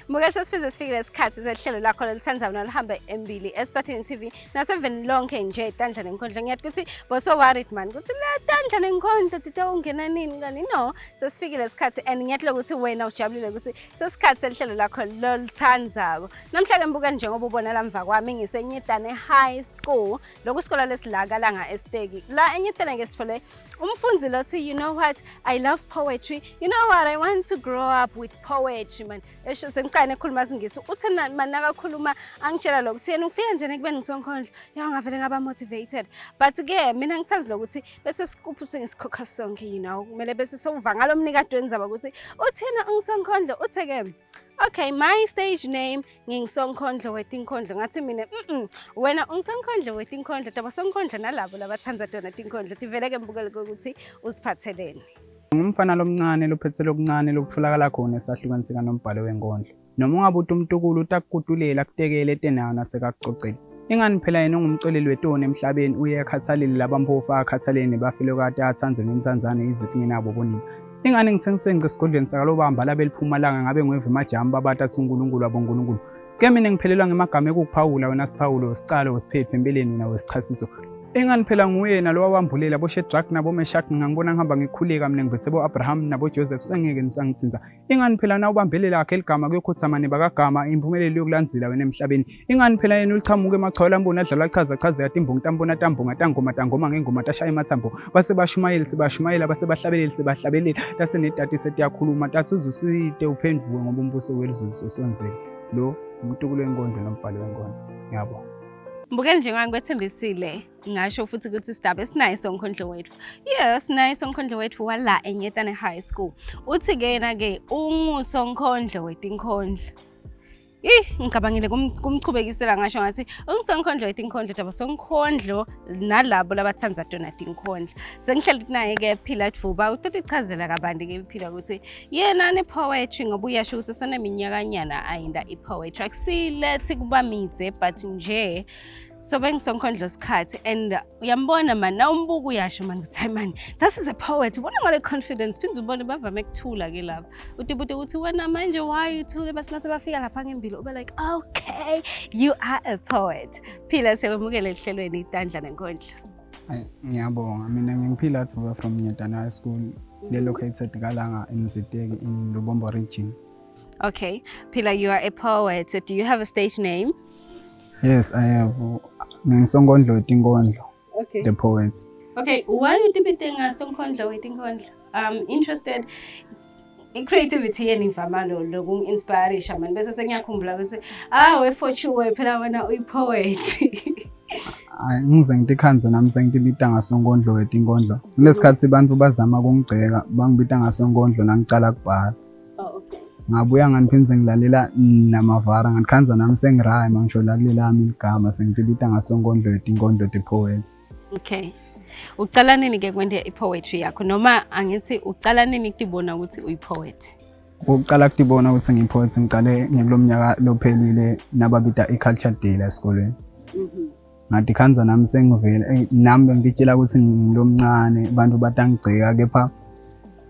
Muke sesifize sifikile isikhathi sehlelo lakho lelithandayo nalihambe embili eSwatini TV naseveni lonke nje iTandla Nenkondlo. Ngiyathi ukuthi boso worried man ukuthi la Tandla Nenkondlo tita ungena nini ngani no sesifikile isikhathi and ngiyathi ukuthi wena ujabulile ukuthi sesikhathi sehlelo lakho lolithandayo. Namhla ke mbuka njengoba ubona lamva kwami ngiseNyitane High School lokhu isikole lesilaka nga Estegi. La eNyitane ke sithole umfundzi lothi you know what I love poetry. You know what I want to grow up with poetry man. Ekhuluma singisi uthi mana kakhuluma angitshela lokuthi yena ufika nje nekubeni ngisonkondlo ngavele ngaba motivated but ke mina ngithanzi lokuthi bese sikuphuse ngisikhokha sonke you know kumele bese sowuva ngalomnikade wenzaba ukuthi uthina ungisonkondlo uthe ke okay my stage name ngingisonkondlo wetinkondlo ngathi mina wena ungisonkondlo wetinkondlo daba sonkondlo nalabo labathanza tona tinkondlo tivele ke mbukele ukuthi usiphathelene. Umfana lomncane lophethele okuncane lokutholakala khona esahlukaniseka nombhalo wenkondlo noma ungabuthi umtukulu utakukutulela akutekele etenayo nasekakucocela ingani phela yena ongumcoleli wetoni emhlabeni uye ekhathalele labampofu akhathalele bafilokati athanze nensanzane izitingi nabo bonini ingani ngithengisenge esigodlweni sakalobamba labeliphuma langa ngabe ngweva emajamba abathathu uNkulunkulu abonkulunkulu ke mina ngiphelelwa ngemagama ekuphawula wena Sipawulo sicalo wesiphephe empeleni nawe sichasiso ingani phela nguyena lo wambulela bo Shadrach nabo Meshach ngangibona ngihamba ngikhuleka mina ngibethe bo Abraham nabo Joseph sengeke nisangithinza ingani phela na ubambelela akhe ligama kuyokhothama bakagama impumelelo yokulandzela wena emhlabeni ingani phela yena ulichamuke emachwala ambona adlala chaza yathi imbongi tambona tambonga tangoma ngengoma tashaya emathambo base bashumayela base bahlabelela tase netati setiyakhuluma tathu uzusite uphendvuke ngoba umbuso welizulu sonzele lo umtukulu wenkondlo nombhalo wenkondlo ngiyabonga. Mbukeni njengoba ngikwethembisile ngasho futhi ukuthi sidaba esinayo sonkondlo wethu. Yes, nayo sonkondlo wethu wala eNyitane High School. Uthi ke yena ke ungusonkondlo wetinkondlo. Ngicabangile kumchubekisela ngasho ngathi ungisonkondlo wetinkondlo daba sonkondlo nalabo labathanza tona tinkondlo. Sengihlala naye ke Phila Dvuba uthi ichazela kabanti ke Phila ukuthi yena nepoetry ngoba uyasho ukuthi sona iminyakanyana ayinda ipoetry akusilethi kuba midze but nje sobe ngisonkondlo sikhathi and uyambona man na umbuku uyasho man ukuthi man this is a poet ubona ngale confidence phinze ubone bavame ukuthula ke lapha uthi uthi wena manje why uthule basinase bafika lapha ngempilo ube like okay you are a poet. Phila siyamukela ehlelweni iTandla Nenkondlo. Ngiyabonga mina ngiMphila Dvuba from Nyitane High School located Kalanga in Ziteki in Lubombo region. Okay, Phila, you are a poet. Do you have a stage name? Yes, I have. Ngisonkondlo wetinkondlo. Okay. The poets. Okay, why you debating sonkondlo wetinkondlo? I'm interested in creativity enivamalo lokunginspiration man bese sengiyakhumbula ukuthi wefotshiwe phela wena uyipoet. Ngize ngikhanze nami sengibita ngasonkondlo wetinkondlo. Kunesikhathi abantu bazama ukungiceka bangibita ngasonkondlo nangicala kubhala. Ngabuya nganiphinze ngilalela namavara ngikhanza nami sengiraya mangisho la kulela ami igama sengibita ngasonkondlo wetinkondlo the poets. Okay. Ucala nini ke kwende ipoetry yakho noma angithi ucala nini ukubona ukuthi uyipoet? Uqala ukubona ukuthi ngiyipoet ngicale ngekulomnyaka lophelile nababita iculture day la esikolweni. Ngathi khanza nami sengivela nami ngitshela ukuthi ngilomncane abantu batangiceka kepha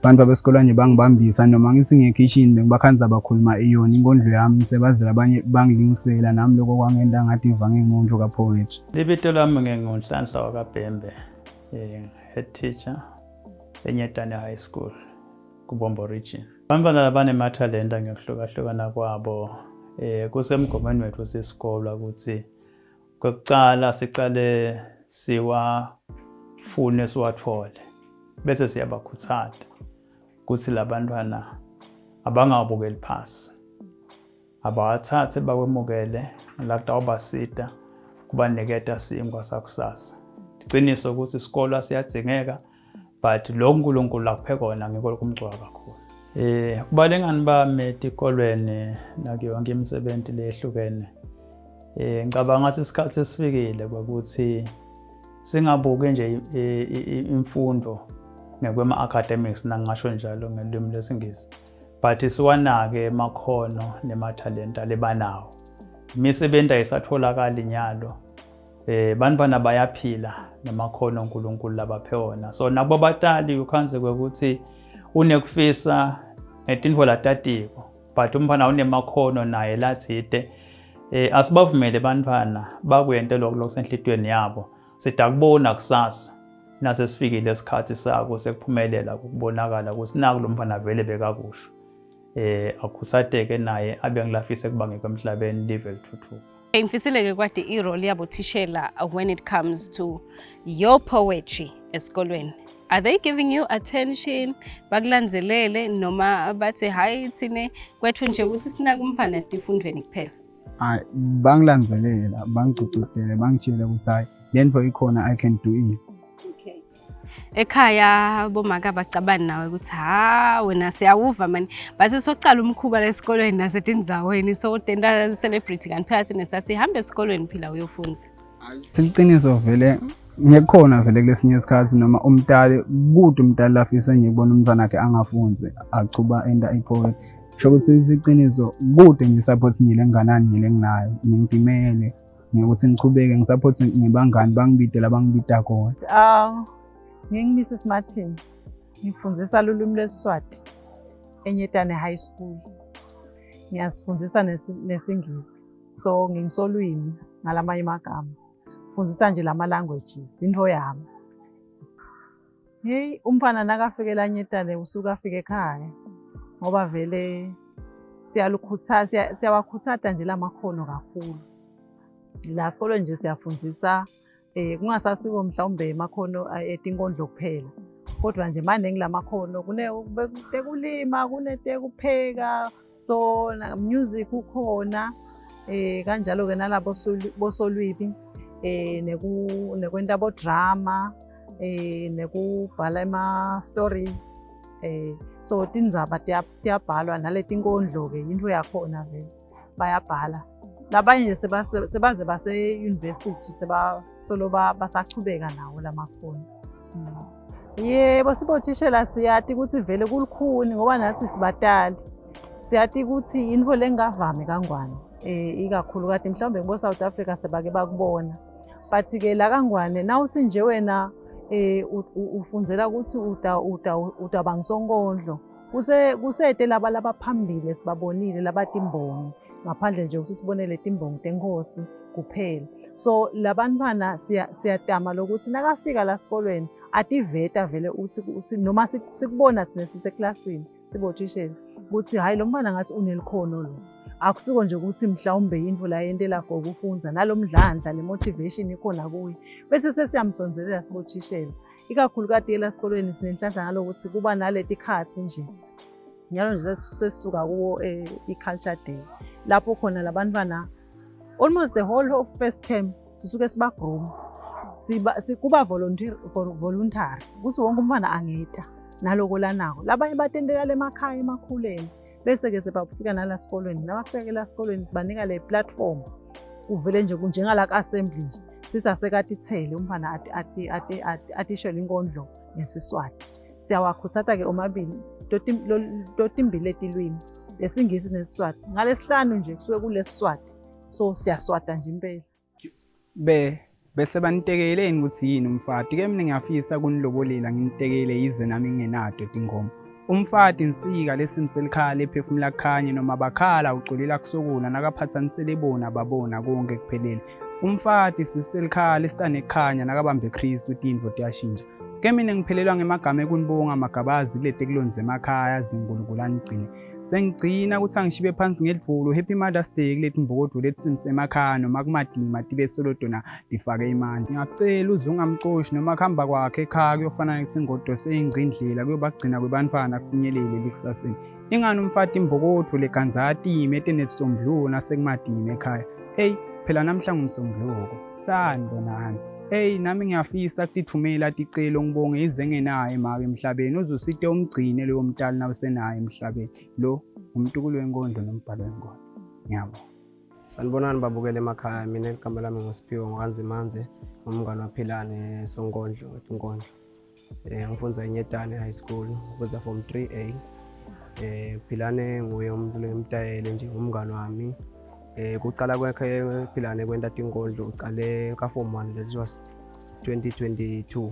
abantu abesikolwane bangibambisa noma ngithi ngekitchen bengibakhanza bakhuluma iyona inkondlo yami sebazela abanye bangilingisela nami lokho kwangenda ngathi iva ngenkondlo kapoetry. Libito lami nginguNhlanhla kaBhembe. head teacher eNyetane High School kuBombo region. Abantwana banemathalenta ngokuhlukahlukana kwabo kusemgomeni wethu sesikole ukuthi kokucala siqale siwafune siwathole bese siyabakhuthaza ukuthi labantwana abangabukeli phasi, abawathathe bakwemukele la kutawubasita kubaniketa sinkwa sakusasa. Iqiniso ukuthi isikole siyadzingeka but lo uNkulunkulu laphe khona ngikho kumgcoka kakhulu. Kubalengani bami etikolweni nakuyo yonke imisebenzi lehlukene. Ngicabanga ngathi isikhathi sesifikile ukuthi singabuki nje imfundo nekwema academics nangisho njalo ngelimi lesingisi, but siwanake emakhono nemathalenta lebanawo. Imisebenzi ayisatholakala inyalo. Bantwana bayaphila namakhono uNkulunkulu labaphe wona. So nabo batali ukhanze ukuthi unekufisa netinto latatiko, but umfana unemakhono naye lathide. Asibavumele bantwana bakwente lokho kusenhlitweni yabo. Sitakubona kusasa nase sifikile isikhathi sakho sekuphumelela ukubonakala ukuthi naku lo mfana vele bekakusho. Akhuthazeke naye abe ngilafisa kubangeka emhlabeni live lithuthuka. Ngifisile kwathi irole yabo thishela when it comes to your poetry esikolweni. Are they giving you attention? Bakulanzelele noma bathi hayi thine kwethu nje ukuthi sinaka umfana tifundweni kuphela? Bangilanzelela, bangigcugcudele, bangitshela ukuthi hayi lento ikhona, I can do it. Okay. Ekhaya bomaka bacabani nawe ukuthi wena siyawuva mani bathi sokucala umkhuba lesikolweni nasetindzaweni so tenda celebrity kanti phakathi nesathi hambe esikolweni phila uyofunza. Siliqiniso vele ngekhona vele kulesinye isikhathi noma umntali kude umntali lafisa nje kubona umntwana wakhe angafunzi achuba enda ipoet. Sho ukuthi isiqiniso kude nje support ngile nganani ngile nginayo ngingimele ngokuthi ngiqhubeke ngisupport ngibangani bangibidela bangibida khona. Mrs. Martin, ngifundisa ulimi lwesiSwati eNyetane High School. Ngiyasifundisa nesingisi. So ngingisolwimi ngalamanye amagama. Ngifundisa nje lama languages, into yami. Hey, umfana nakafikela eNyetane usuka afike ekhaya. Ngoba vele siyawakhuthaza nje lamakhono kakhulu. La sikole nje siyafundisa kungasasiko mhlawumbe emakhono etinkondlo kuphela, kodwa nje manje ngilamakhono kunekulima, kunetekupheka, so music ukhona, kanjalo ke nalabo bosolwibi, nekwenta bo drama, nekubhala ama stories, so tindzaba tiyabhalwa naletinkondlo ke into yakhona vele bayabhala. Labanye nje sebaze base-university solo basachubeka nawo lamakhono. Yebo sibothishela siyati ukuthi vele kulukhuni ngoba nathi sibatali. Siyati ukuthi into lengavami kangwane. Ikakhulu kade mhlawumbe ngo South Africa sebake bakubona. But ke la kangwane nawuthi nje wena ufundzela ukuthi utaba ngisonkondlo. Kusete laba phambili sibabonile labatimbongi. Ngaphandle nje ukuthi sibonele timbongi tenkosi kuphela. So labantwana siyatama lokuthi nakafika la sikolweni ativeta vele uthi noma sikubona thina siseklasini sibothishela ukuthi hayi lo mntwana ngathi unelikhono lo. Akusiko nje ukuthi mhlawumbe into la yentela for ukufunza nalomdlandla nemotivation ikhona kuye. Bese sesiyamsonzelela sibothishela. Ikakhulu kade la sikolweni sinenhlanhla ngalokuthi kuba naleti khathi nje. Nyalo nje sesisuka kuwo i-culture day. Lapho khona labantwana almost the whole of first term sisuke sibagroom kuba voluntary ukuthi wonke umntwana angeta naloko lanako labanye batendela emakhaya emakhuleni bese ke sebafika nala sikolweni nabafika la sikolweni sibanika le platform uvele nje kunjengala ku-assembly nje sithi asekade ithele umntwana atishele inkondlo ngesiswati. Siyawakhuthaza ke omabili totimbili letilwimi lesingisi nesiswati. Ngalesihlanu nje kusuke kulesiswati so siyaswata nje impela. Bese banitekeleni ukuthi yini umfati ke mina ngiyafisa kunilobolela nginitekele yize nami ngingenato tingoma. Umfati insika lesinselikhala ephefumula kukhanye noma bakhala uculela kusokuna nakaphathanisele bona babona konke kuphelele. umfati siselikhaya sitanekukhanya nakabambe Kristu tintfo tiyashintsha. Ke mina ngiphelelwa ngemagama ekunibonga magabazi kulete kulonze emakhaya zinkulunkulu anigcine. Sengigcina ukuthi angishibe phansi ngedvulo Happy Mother's Day kuleti mbokotho leti sisemakhaya noma kumadima tibe solodona difake imandla. Ngiyacela uze ungamcoshi noma kuhamba kwakhe ekhaya kuyofana nesingodo seyingcindlela kuyobagcina kwebantfwana kufinyelele likusaseni. Ingani umfati imbokotho leganzatime etenetsombuluko nasekumadima ekhaya. Hey, phela namhla ngumsombuluko. Sanibonani. Hey, nami ngiyafisa kutithumela ticelo ngibonge izengenayo imali emhlabeni uzusite umgcine leyo mtali nawusenayo emhlabeni. Lo umtukulu wenkondlo nombhalo wenkondlo. Ngiyabonga. Sanibonani babukele emakhaya, mina igama lami nguSiphiwe Ngokanzimanze, umngane waPhilane Sonkondlo eTinkondlo. Ngifundza eNyetane High School, ngifundza form 3A. Philane nguye umuntu emtayele nje umngane wami. Kuqala kwakhe Philane kwenta Tinkondlo uqale ka form 1 that was 2022.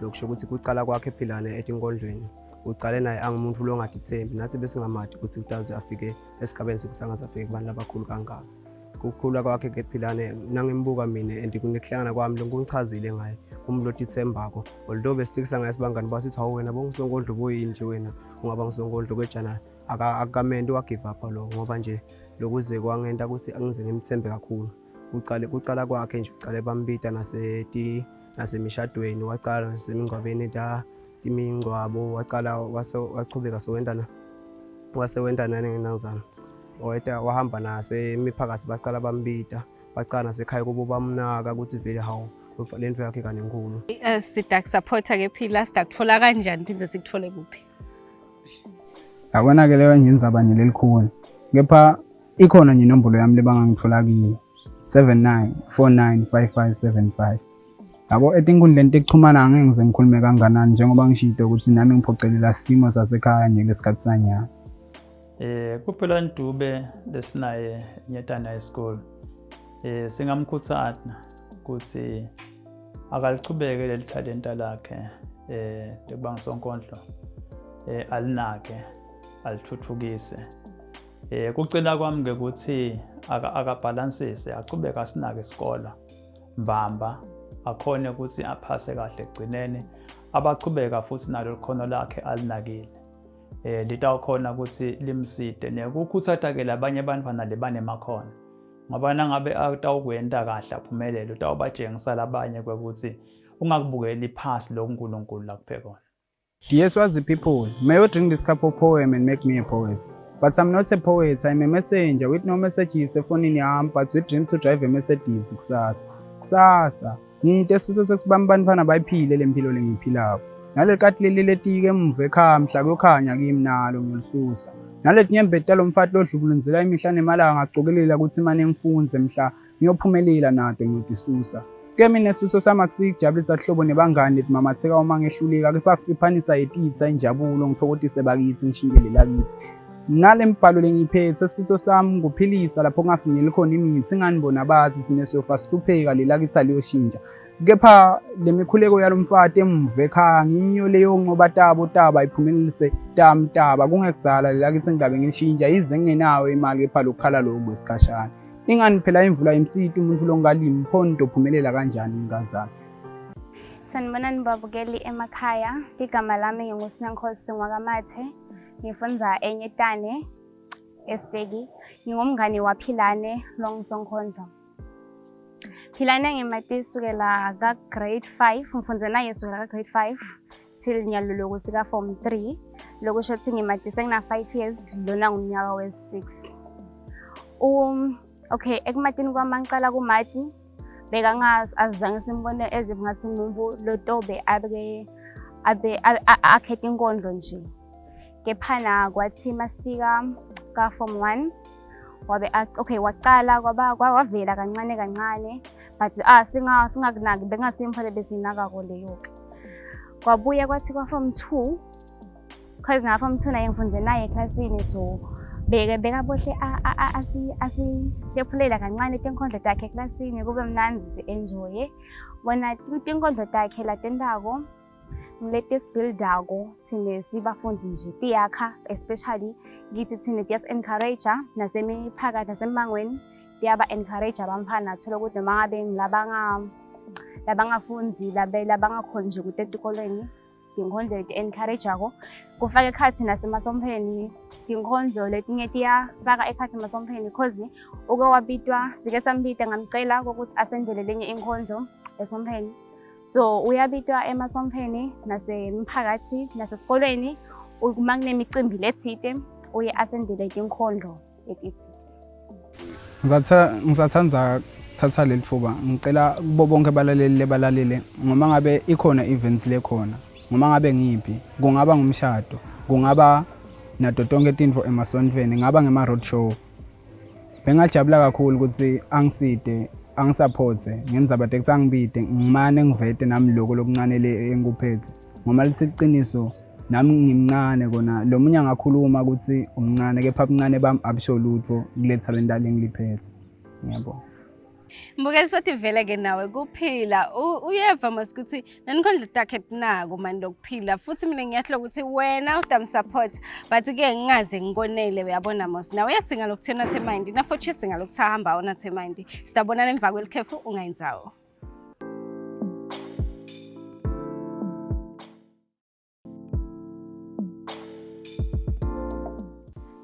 Lokusho ukuthi kuqala kwakhe Philane eTinkondlweni. Uqale naye angumuntu longadithembi nathi bese ngamadi ukuthi kutaze afike esigabeni sekusangaza afike kubantu abakhulu kangaka. Ukukhula kwakhe ke Philane nangimbuka mina kunekuhlangana kwami longichazile ngaye umuntu lotithembako. Although besithikisa ngaye sibangani basithi hawu wena bongisonkondlo boyini nje wena ungaba ngisonkondlo kwejana akamende wa give up lo ngoba nje lokuze kwangenta ukuthi angize ngimthembe kakhulu. Kuqala kwakhe nje uqale bambita nasemishadweni waqala nasemingcwabeni imingcwabo waqala wachubeka wasewendana nenginazana. Oyeta wahamba nasemiphakathi baqala bambita baqala nasekhaya kubo bamnaka ukuthi vele hawu lento yakhe kanenkulu. Sida supporta ke phila sida kuthola kanjani phindze sikuthole kuphi? Yabona ke leyo nginzaba nje lelikhulu. Kepha ikhona nje inombolo yami lebangangithola kiyo 79495575. Yabo etinkundleni tekuxhumana angeke ngize ngikhulume kanganani njengoba ngishito ukuthi nami ngiphocelela simo sasekhaya nje lesikhathi sanyana. Kuphela Dube lesinaye Nyetane High School. Singamkhuthaza ukuthi akalichubeke leli talenta lakhe lebangisonkondlo alinake alithuthukise. Kucela kwami ukuthi akabalansise aqhubeka asinake isikole mbamba akhone ukuthi aphase kahle egcineni abachubeka futhi nalo likhono lakhe alinakile. Litawukhona ukuthi limside nekukhuthaza ke labanye abantwana lebanemakhono ngoba nangabe atawukwenta kahle aphumelele utawubatshengisa labanye ukuthi ungakubukeli phasi loNkulunkulu lakuphe kona. Dear Swazi people, may you drink this cup of poem and make me a poet. But I'm not a poet, I'm a messenger with no messages efonini yami but with dreams to drive a Mercedes kusasa. Nginte esifiso sekubamba abantwana bayiphile lempilo lengiphilayo. Nalekati leli letike emva ekhaya mhla kuyokhanya kimi nalo ngilisusa. Nalethi nyembeta lo mfati lodlubulunzela imihla nemalanga acokelela ukuthi manje ngifunze mhla ngiyophumelela nato ngiyodisusa. Ke mina isifiso sami akusijabulisa hlobo nebangani lethi mamatheka uma ngehluleka kepha kuphanisa yetitsa injabulo ngithokotise bakithi ngishintele lakithi. Nale mbhalo lengiphethe isifiso sami kuphilisa lapho kungafinyeli khona imithi nganibona bathi sine sofa sihlupheka lelakithi aliyoshintsha. Kepha lemikhuleko yalomfati emva ekhaya ngiyo leyo nqoba taba iphumelelise taba kungekudzala lelakithi ngidabe ngishintsha ize ngenayo imali kepha lokukhala lokho kwesikhashana. Ingani phela imvula imsiti umuntu longalimi phonto phumelela kanjani ngazana. Sanibonani babukeli emakhaya, igama lami nguSinenkosi Ngwakamathe. Ngifundza eNyetane Estegi. Ngingumngani waPhilane Sonkondlo. Philane ngimati sukela ka grade 5, ngifundze naye sukela ka grade 5 till nyaluloko sika form 3. Lokusho ukuthi ngimati sengina 5 years lona ngumnyaka wes6. Okay, ekumatini kwami ngicala kumati azange simbone ezingathi umuntu lotobe akhethe inkondlo nje. Kephana kwathi masifika ka form 1 waqala kwavela kancane but singakunaki bengasimphele besinaka leyo. Kwabuye kwathi kwa form 2 cause na form 2 naye ngifundze naye eklasini so bekabohle asihlephulela kancane tinkondlo takhe eklasini kube mnanzi si-enjoye. Bona tinkondlo takhe latentako ngileti-buildako thine sibafundi nje tiyakha especially ngithi thine tiyasi-encourage nasemiphakathi nasemangweni ndiyaba-encourage abamfana thola ukuthi noma ngabe labangafundi labangakhoni nje ukuthi etikolweni tinkhondlo leti-encourage-ako kufaka ekhathi nasemasompheni tinkhondlo letinye tiyafaka ekhathi emasompheni cause uke wabitwa zike sambita ngamcela kokuthi asendele lenye inkondlo esompheni so uyabitwa emasompheni nasemphakathi nasesikolweni uma kunemicimbi lethite uye asendele tinkhondlo etithite. Ngizathanda thatha leli thuba ngicela kubo bonke abalaleli lebalalile ngoma ngabe ikhona events lekhona ngoma ngabe ngiphi kungaba ngumshado kungaba nato tonke tintfo emasontveni ngaba ngema road show bengajabula kakhulu ukuthi angiside angisupporte ngenza bade kusangibide ngimane ngivete nami lokho lokuncane engikuphethe ngoma lithi iqiniso nami ngimncane kona lo munye angakhuluma ukuthi umncane kepha ubuncane bami abisho lutho kule talent engiliphethe ngiyabona. Mbukeli sothi vele-ke nawe kuphila uyeva masikuthi nanikhondla takhe tinako mani lokuphila futhi mina ngiyahlola ukuthi wena udamsupport but-ke ngingaze ngikonele uyabona mos nawe uyadzinga lokuthi unathe mind nafuthi udzinga lokuthi ahamba unathe mind sitabonana emva kwelikhefu ungayinzawo.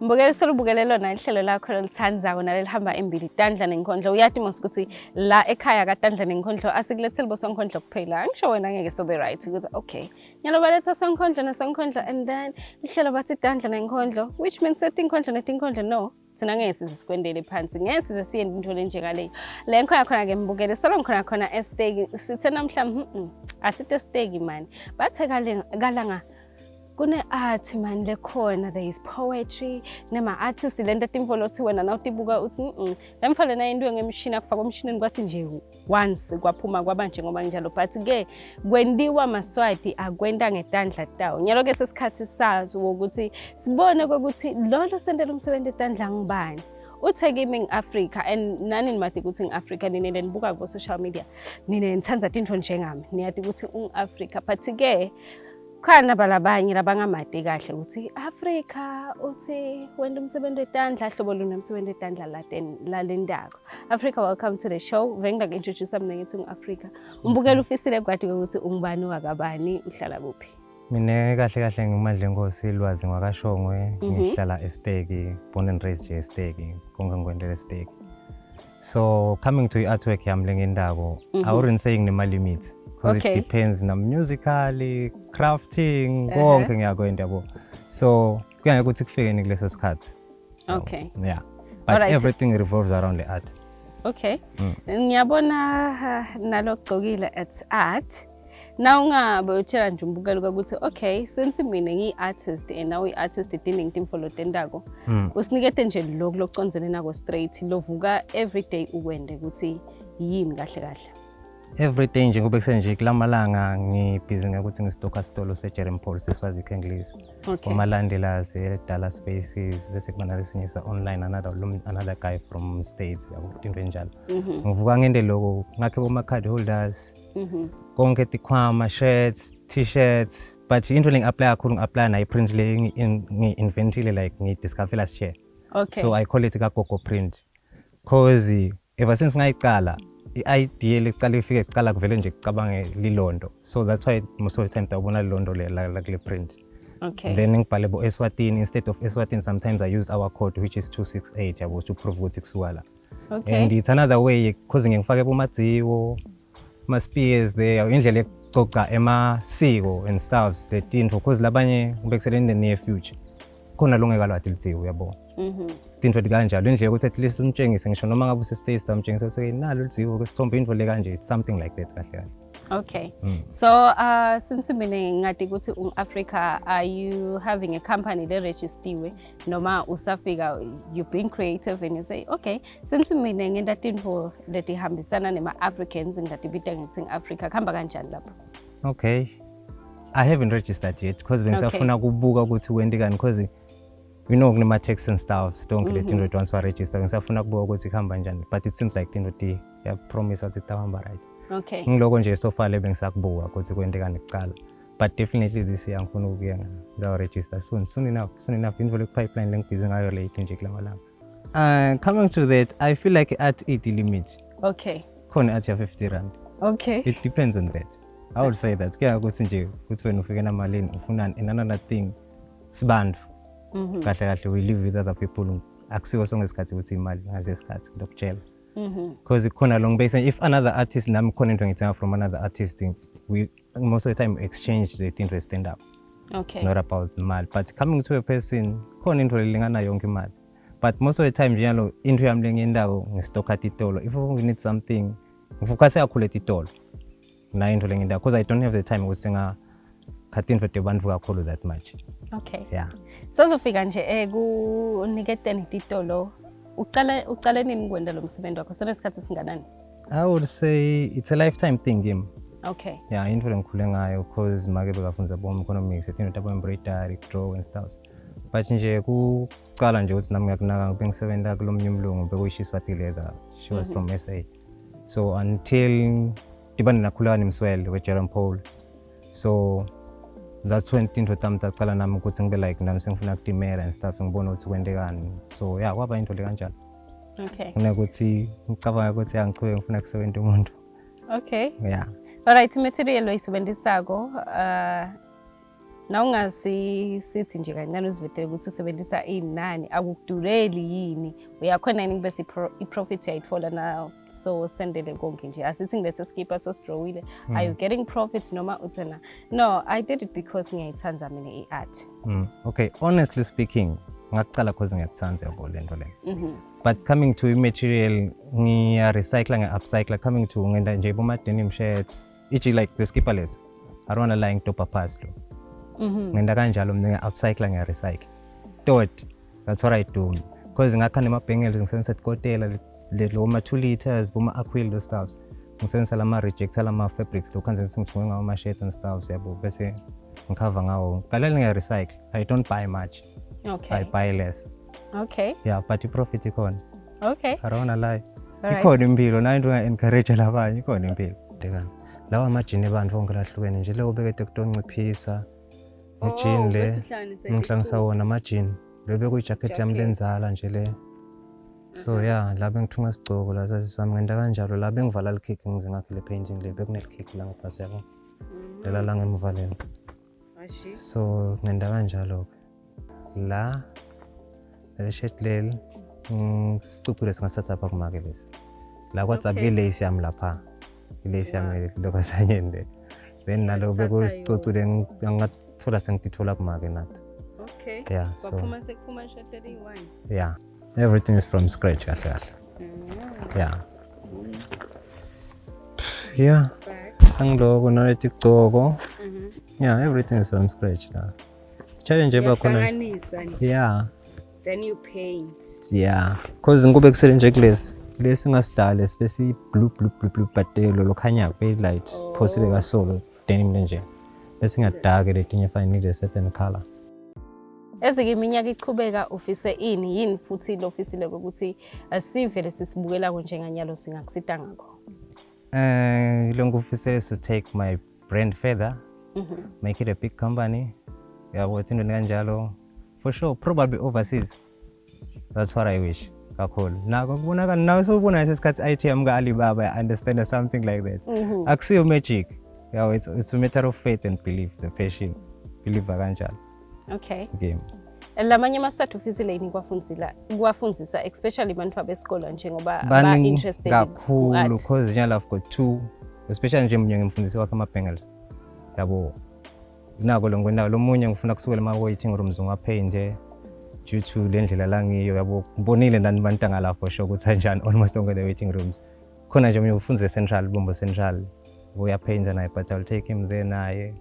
Mbukeli solubukele lona ihlelo lakho lolithandzako nalelihamba embili Tandla Nenkondlo uyati mos ukuthi la ekhaya kaTandla Nenkondlo asikuletheli bosonkondlo kuphela angisho wena ngeke sobe right ukuthi okay nyalobaletha sonkondlo nasonkondlo and then ihlelo bathi Tandla Nenkondlo which means setinkhondlo netinkondlo no thina ngeke size sikwendele phansi ngeke size siyenze into lenjengaleyo le nkhona khona ke mbukele solo ngikhona khona estegi sithe namhla asite stegi man bathe kalanga kune art man lekhona there is poetry nema artist lento timvolothi wena nawutibuka uthi lemfale na into ngemshini akufaka umshinini kwathi nje once kwaphuma kwabanje ngoba njalo but ke kwendiwa maswati akwenda ngetandla tawo nyalo ke sesikhathi sazo ukuthi sibone ukuthi lolo sendele umsebenzi etandla ngibani uthe kimi Africa and nani nimathi ukuthi ngiAfrica nini lenibuka ku social media nini nithanza tinto njengami niyathi ukuthi ungAfrica but ke khona balabanye labangamade kahle ukuthi Africa uthi wena umsebenzi etandla hlobo lunomsebenzi etandla la lendako Africa welcome to the show venga introduce mina ngithi ngiAfrica umbukela ufisile kwathi ukuthi ungibani wakabani uhlala kuphi. Mina kahle ngimandla Nkosi Lwazi ngwakashongwe ngihlala eStegi born and raised eStegi konke ngikwendela eStegi so coming to artwork yami lengendako I wouldn't say ngine limits because it depends na musically crafting konke ngiyakwenda yabo so kuya ukuthi kufike kuleso sikhathi okay yeah but everything revolves around the art. Okay ngiyabona nalogcokile at art now ungabe utshela nje umbukelo ukuthi okay since mina ngi-artist and now i-artist idinga timfolo tendako usinikete nje lokuconzene nako straight lovuka everyday ukwende ukuthi yini kahle everyday nje ngoba kusenje kulamalanga ngibhizi ngokuthi ngisitoka stolo seJerem Paul seswazi iKenglish kumalandelazi eDallas Spaces bese kubana lesinyisa online another guy from States into enjalo ngivuka ngende lokho ngakhe boma card holders konke tikhwama shirts t-shirts but into lengi-apply kakhulu ngi-apply na i-print le ngi-inventile like ngi-discover last year so I call it kagogo print cause ever since ngayicala i-idea lecala ifike kucala kuvele nje kucabange lilondo so that's why most of the time tawubona lilondo la kule print then ngibhale bo Eswatini instead of Eswatini sometimes I use our code which is 268 yabo to prove ukuthi kusuka la and it's another way cause ngifake bomadziwo ma-spears there indlela yokucoca emasiko and stuffs letinto cause labanye ngibekusele in the near future khona longekalwati lidziwo yabo tinto kanjalo indlela ukuthi at least umtshengise ngisho noma ngabe use-States tamtshengise ukuthi nalo lidziwo kusithombe into le kanje it's something like that kahle. Okay so since mina ngadi ukuthi Africa are you having a company le registered noma usafika you being creative and you say okay since mina ngenda tinto letihambisana nema Africans ngadibita ngithi Africa khamba kanjani lapho? Okay I haven't registered yet because bengisafuna kubuka ukuthi wendikani because we know kunema tax and stuff don't get into transfer register ngisafuna kubuka ukuthi khamba kanjani but it seems like tinto ti have promise ukuthi tahamba right. Okay ngiloko nje so far lebe ngisakubuka ukuthi kwendekani kucala but definitely this year ngifuna ukuya ngiza register soon enough into le pipeline lengibhizi ngayo late nje kulamalanga. Coming to that, I feel like at 80 limit. Okay. Khona at 50 rand. Okay. It depends on that. I would say that. Kuya ukuthi nje ukuthi wena ufike namalini ufuna another thing. Sibantu. Kahle kahle we live with other people. Akusiwo sonke isikhathi ukuthi imali ngaze isikhathi ngokutshela. Because khona long base if another artist nami khona into ngithenga from another artist we most of the time exchange the thing to stand up. Okay. It's not about mali but coming to a person khona into lelingana yonke imali. But most of the time njalo into yami lengendawo ngistocka titolo. If we need something ngifocus kakhulu etitolo. Na into lengendawo because I don't have the time ukusenga khathi into tebantu kakhulu that much. Okay. Yeah. Sozofika nje kuniketeni titolo. Uqale nini kwenda lo msebenzi wakho? Sona isikhathi singanani? I would say it's a lifetime thing game. Okay. Yeah, into lengikhule ngayo because make bekafunza bomb economics, into tabo embroidery, draw and stuff. But nje kuqala nje ukuthi nami ngiyakunaka ngibengisebenza kulomnye umlungu bekuyishiswa together. She was from SA. So until tibani nakhulana imswele with Jerome Paul. So that's when into tamtaqala nami ukuthi ngibe like nami sengifuna ukutimela and stuff ngibona ukuthi kwendekani. So yeah, kwaba into le kanjalo. Okay. Kunokuthi ngicabanga ukuthi angichwe ngifuna kusebenza umuntu. Okay. Yeah. Alright, material oyisebenzisako na ungasithi nje kancane uzivetele ukuthi usebenzisa inani akukudureli yini uyakhona yini bese i-profit uyayithola na so sendele konke nje asithi ngilethe skipper so sidrawile are you getting profit noma uthena no I did it because ngiyayithanda mina i-art. Okay, honestly speaking ngaqala because ngiyakuthanza yabo lento le. But coming to material ngiya recycle ngi-upcycle coming to ngenda nje boma denim shirts ichi like the skipperless I don't wanna lie ngitopa pass lo. Ngenda kanjalo mina ngi-upcycle ngi-recycle. That's what I do because ngakhanda ama-bangles ngisebenzisa ikotela lo ma 2 liters boma acrylic those stuffs ngisebenzisa lama reject lama fabrics lo khanze ngithunga ngawo ama shirts and stuffs yabo bese ngicover ngawo kalele ngi-recycle I don't buy much. Okay. I buy less. Okay. Yeah, but the profit ikona. Okay. I don't wanna lie. Alright. Ikhona impilo na into encourage labanye ikhona impilo. Dekani. Lawa amajini abantu bonke lahlukene nje leyo bekade kutonciphisa. Ujini le ngihlanganisa wona amajini. Lo bekuyi jacket yami lenzala nje le. So yeah, la bengithunga sigcoko la sasisami ngenda kanjalo la bengivala likhiki ngize ngakhele painting le bekunelikhiki la ngaphasi yabo. Lela la ngemvaleni. So ngenda kanjalo. La le shirt leli sicupule singasatha apha kumake lesi la kwatsapha ilace yami lapha ilace yami lokasanyende then nalo bekusicocule ngathola sengitithola kumake nathi. Okay. Yeah, so Baphuma shirt eyi-1. yeah, everything is from scratch kahle kahle. Yeah. Yeah. Sangiloko nalethi gcoko. Yeah, everything is from scratch la. Challenge bakhona. Yeah. Then you paint. Yeah, because ngobe kusele nje kulesi ngasidala spesi blue patelo lokhanya very light possible ka solo denim nje bese ngadaka letinye fine need a certain color. Ezike iminyaka ichubeka ufise yini futhi lo ofisile ukuthi asivele sisibukela njenganyalo singakusita ngakho. Lo ngufisele to take my brand further. Make it a big company. Yeah, what into kanjalo. For sure, probably overseas. That's what I wish. Kakhulu. Now so ubona isikhathi item ka Alibaba, I understand something like that. Akusiyo magic. Yeah, it's a matter of faith and belief, the passion. Believe kanjalo. Okay. Game. Lamanye amasathu ufisile yini kwafundzisa especially abantu abesikolo njengoba ba interested kakhulu because njalo I've got 2 especially nje munye ngimfundisi wakhe ama-bangles. Yabo. Nako lo ngwendawo lo munye ngifuna kusukela ma-waiting rooms ungapay nje due to le ndlela la ngiyo yabo ngibonile nani bantanga lapho sho ukuthi kanjani almost onke the waiting rooms khona nje mina ufunze central bombo central uyapay nje naye but I'll take him there naye.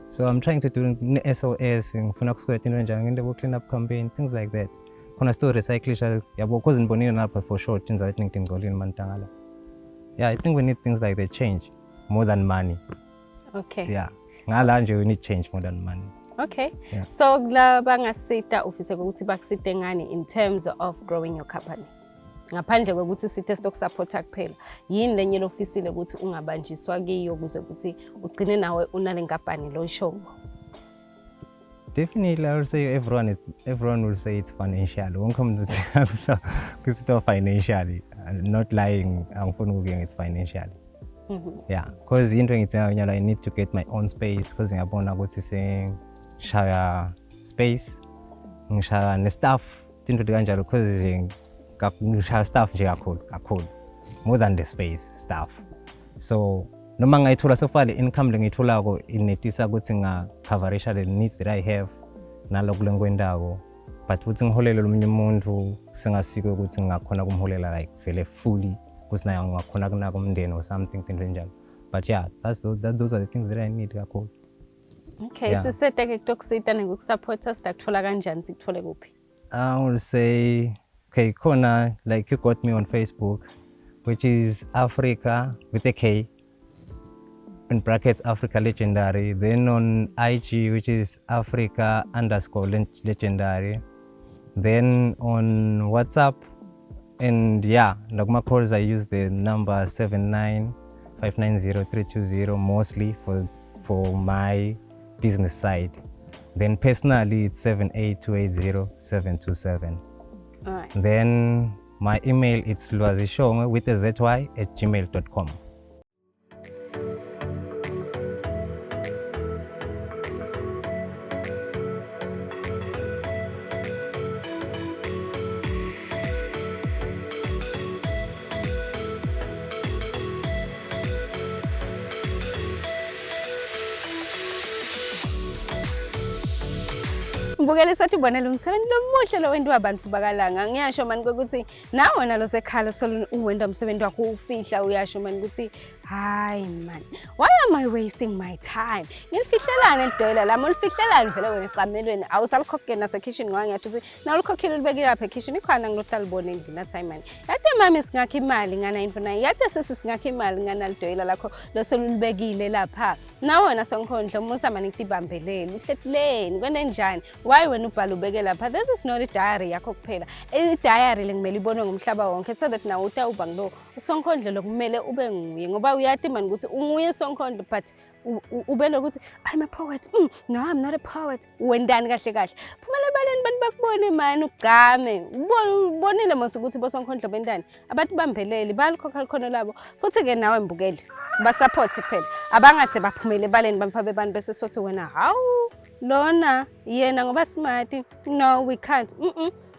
So I'm trying to do SOS ngifuna kusukela into njani ngende clean up campaign things like that khona store recycling yabo because ngibonile napha for sure things that ngidinga ngolini bantanga la. Yeah, I think we need things like that change more than money. Okay. Yeah. Ngala nje we need change more than money. Okay. Yeah. So la bangasita ufise ukuthi bakusite ngani in terms of growing your company. Ngaphandle kokuthi sithe stock support kuphela. Yini lenye lofisile ukuthi ungabanjiswa kiyo ukuze ukuthi ugcine nawe unale company lo show. Definitely, I would say everyone will say it's financial. Won't come to financially. Not lying. I'm it's financially. Yeah, because I need to get my own space. Because I'm going to say share space, share the staff. Because share staff cool more than the space staff. So no manga ithola so far the income ngithola ko inetisa ukuthi ngcoverisha the needs that I have nalokho lengwendawo, but ukuthi ngiholele lomunye umuntu singasiko ukuthi ngakhona kumholela like vele fully because nayo ngakhona kunaka umndeni or something into njalo. But yeah, those are the things that I need kakhulu. Okay, yeah. Sisete kukusita ngokusupporta sikuthola kanjani sikuthole kuphi? I will say okay, khona like you got me on Facebook, which is Africa with a K in brackets Africa Legendary, then on IG, which is Africa_Legendary, then on WhatsApp, and yeah, like my calls I use the number 795903220 mostly for my business side. Then personally it's 782807227. All right. Then my email it's lwazishongwe with a zy@gmail.com. Mbukele sathi bona lo msebenzi lomuhle lo wenziwa abantu bakalanga. Ngiyasho mani ukuthi nawe nalo sekhala solo uwenda umsebenzi wakho ufihla uyasho mani ukuthi hayi man, why am I wasting my time? Ngilifihlelana lidoyela lami ulifihlelana vele wena eqamelweni awusalikhokhela nase kitchen ngoba ngiyathi ukuthi na ulikhokhela ulibeke lapha kitchen ikhona ngilotalibona endlini nathi hayi man. Yade mami singakho imali ngana info yade sisi singakho imali ngana lidoyela lakho loselulibekile lapha. Na wena Sonkhondlo musa mani ngitibambelele uhlethileni kwene njani? Why when ubhala ubeke lapha? This is not a diary yakho kuphela. I-diary lengimele ibonwe ngomhlaba wonke so that nawe uba ngilo Sonkhondlo lokumele ube nguye ngoba uyathi mani ukuthi unguye Sonkhondlo but ubele ukuthi I'm a poet. No, I'm not a poet. Wendani kahle kahle. Phumela ebaleni bantu bakubone mani ugcame. Ubonile mase ukuthi boSonkhondlo bendani abantu bambelele balikhokha khona labo. Futhi ke nawe Mbukele ba support phela. Abangathi baphumele ebaleni bamfa bebantu bese sothi wena hawu lona yena ngoba smart. No, we can't.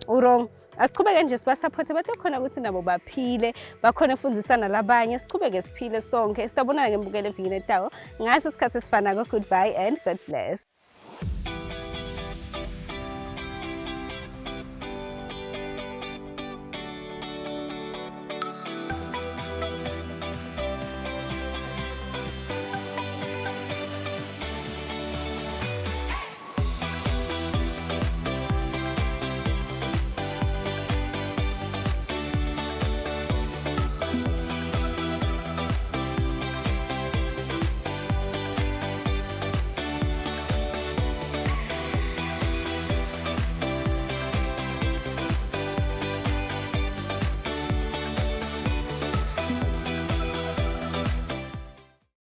Wrong. Asiqhubeke nje sibasupport bathi khona ukuthi nabo baphile bakhona ukufundisana labanye siqhubeke siphile sonke sitabonana ke Mbukele evikini etawo ngaso isikhathi esifana ko. Goodbye and God bless.